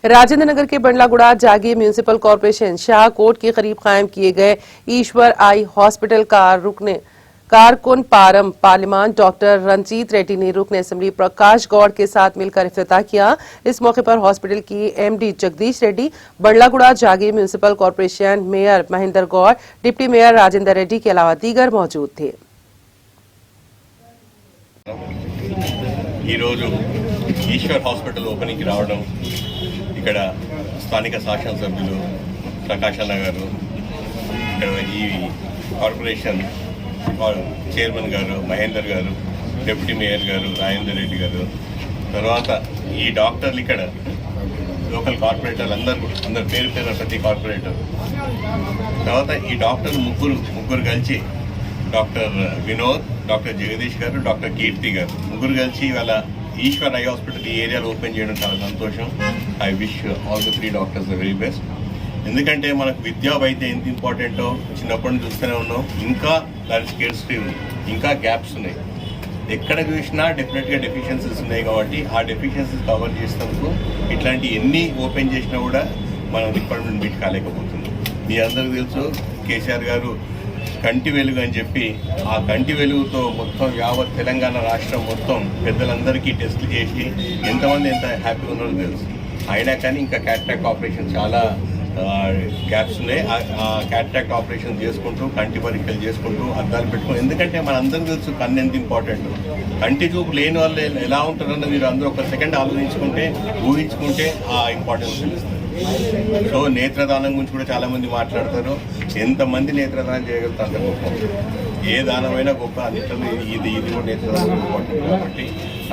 राजेंद्र नगर के Bandlaguda Jagir municipal corporation Shahkot के करीब कायम किए गए ईश्वर आई हॉस्पिटल कारकुन पारम पार्लिमान डॉक्टर रंजीत रेड्डी ने रुकन असेंबली प्रकाश गौड़ के साथ मिलकर इफ्तिताह किया। इस मौके पर हॉस्पिटल की MD Jagadish Reddy, Bandlaguda Jagir municipal corporation mayor Mahender Goud, deputy mayor Rajendra Reddy के अलावा दीगर मौजूद थे। ఈశ్వర్ హాస్పిటల్ ఓపెనింగ్కి రావడం, ఇక్కడ స్థానిక శాసనసభ్యులు ప్రకాష్ అన్న గారు, ఇక్కడ ఈ కార్పొరేషన్ చైర్మన్ గారు మహేందర్ గారు, డిప్యూటీ మేయర్ గారు రాజేందర్ రెడ్డి గారు, తర్వాత ఈ డాక్టర్లు ఇక్కడ లోకల్ కార్పొరేటర్లు అందరు పేరు ప్రతి కార్పొరేటర్, తర్వాత ఈ డాక్టర్లు ముగ్గురు కలిసి డాక్టర్ వినోద్, డాక్టర్ జగదీష్ గారు, డాక్టర్ కీర్తి గారు ముగ్గురు కలిసి వాళ్ళ ఈశ్వర్ ఐ హాస్పిటల్ ఈ ఏరియాలో ఓపెన్ చేయడం చాలా సంతోషం. I wish all the 3 doctors the very best. ఎందుకంటే మనకు విద్యా వైద్యం ఎంత ఇంపార్టెంటో చిన్నప్పటి నుంచి చూస్తూనే ఉన్నాం. ఇంకా దాని స్కేర్సిటీ ఉంది, ఇంకా గ్యాప్స్ ఉన్నాయి. ఎక్కడ చూసినా డెఫినెట్గా డెఫిషియన్సీస్ ఉన్నాయి. కాబట్టి ఆ డెఫిషియన్సీస్ కవర్ చేసినందుకు ఇట్లాంటి ఎన్ని ఓపెన్ చేసినా కూడా మన డిపార్ట్మెంట్ మీట్ కాలేకపోతుంది. మీ అందరికీ తెలుసు, కేసీఆర్ గారు కంటి వెలుగు అని చెప్పి ఆ కంటి వెలుగుతో మొత్తం యావత్ తెలంగాణ రాష్ట్రం మొత్తం పెద్దలందరికీ టెస్టులు చేసి ఎంతమంది ఎంత హ్యాపీగా ఉన్నారో తెలుసు. అయినా కానీ ఇంకా క్యాటరాక్ట్ ఆపరేషన్ చాలా గ్యాప్స్ ఉన్నాయి. ఆ క్యాటరాక్ట్ ఆపరేషన్ చేసుకుంటూ, కంటి పరీక్షలు చేసుకుంటూ, అద్దాలు పెట్టుకుంటూ, ఎందుకంటే మనందరికీ తెలుసు కన్ను ఎంత ఇంపార్టెంట్. కంటి చూపు లేని వాళ్ళు ఎలా ఉంటారన్నది మీరు అందరూ ఒక సెకండ్ ఆలోచించుకుంటే, ఊహించుకుంటే ఆ ఇంపార్టెన్స్ తెలుస్తుంది. సో నేత్రదానం గురించి కూడా చాలామంది మాట్లాడతారు. ఎంతమంది నేత్రదానం చేయగలుగుతారు అంత గొప్ప. ఏ దానమైనా గొప్ప, అన్నింటిలో ఇది కూడా నేత్రదానం ఇంపార్టెంట్. కాబట్టి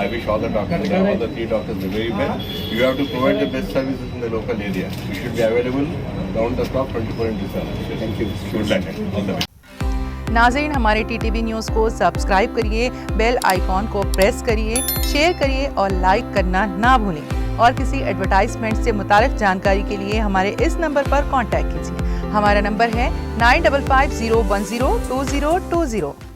I wish all the doctors, all the 3 doctors the very best. You have to provide the best services in the local area. You should be available round the clock 24/7. Thank you. Good luck. All the best. नाज़रीन, हमारे TTV news को subscribe करिए, bell icon को press करिए, share करिए और like करना ना भूलें। और किसी एडवर्टाइजमेंट से मुताल्लिक जानकारी के लिए हमारे इस नंबर पर कांटेक्ट कीजिए। हमारा नंबर है 9550102020।